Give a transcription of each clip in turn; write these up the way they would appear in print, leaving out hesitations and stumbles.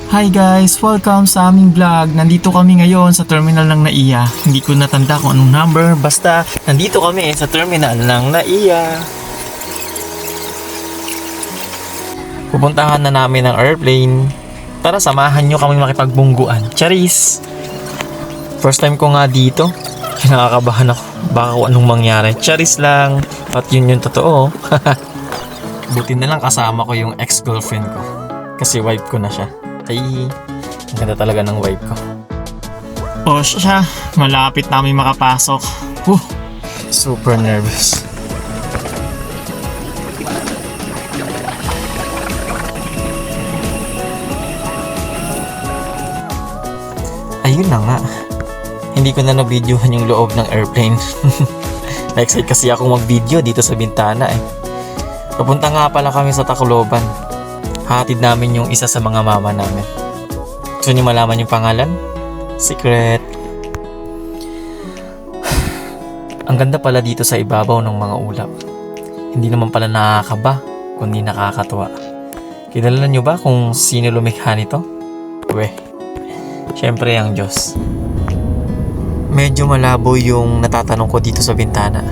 Hi guys! Welcome sa aming vlog. Nandito kami ngayon sa terminal ng NAIA. Hindi ko natanda kung anong number. Basta, nandito kami sa terminal ng NAIA. Pupuntahan na namin ang airplane. Tara, samahan nyo kami makipagbungguan. Charis! First time ko nga dito. Kinakabahan ako. Baka kung anong mangyari. Charis lang. At yun yung totoo. Buti na lang kasama ko yung ex-girlfriend ko. Kasi wife ko na siya. Ay, ang ganda talaga ng vibe ko. O siya, malapit namin makapasok. Super nervous. Ayun na nga. Hindi ko na na-videohan yung loob ng airplane. Na-excite kasi ako mag-video dito sa bintana eh. Papunta nga pala kami sa Tacloban. Hatid namin yung isa sa mga mama namin. Gusto niyo malaman yung pangalan? Secret. Ang ganda pala dito sa ibabaw ng mga ulap. Hindi naman pala nakakaba, kundi nakakatuwa. Kilala niyo ba kung sino lumikha nito? Siyempre ang Diyos. Medyo malabo yung natatanong ko dito sa bintana.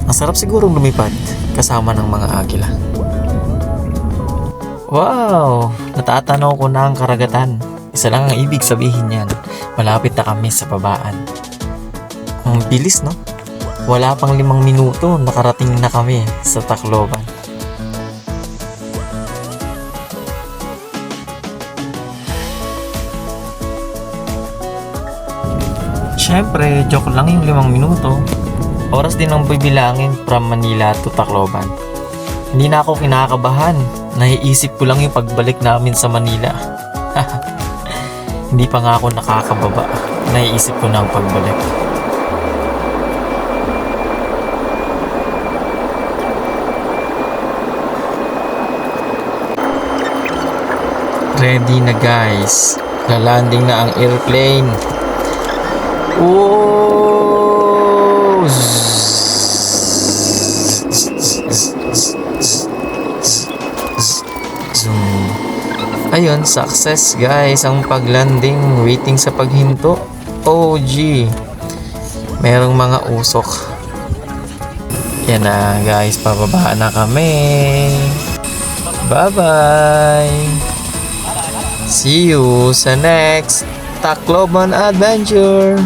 Ang sarap sigurong lumipad kasama ng mga agila. Wow! Natatanaw ko na ang karagatan. Isa lang ang ibig sabihin niyan. Malapit na kami sa babaan. Ang bilis, no? Wala pang 5 minuto, nakarating na kami sa Tacloban. Siyempre, joke lang yung 5 minuto. Oras din ang bibilangin from Manila to Tacloban. Hindi na ako kinakabahan. Naiisip ko lang yung pagbalik namin sa Manila. Hindi pa nga ako nakakababa. Naiisip ko na ang pagbalik. Ready na guys. Lalanding na ang airplane. Oh! Ayun, success guys ang paglanding. Waiting sa paghinto. OG. Merong mga usok. Yan na guys, pababa na kami. Bye bye. See you sa next Tacloban adventure.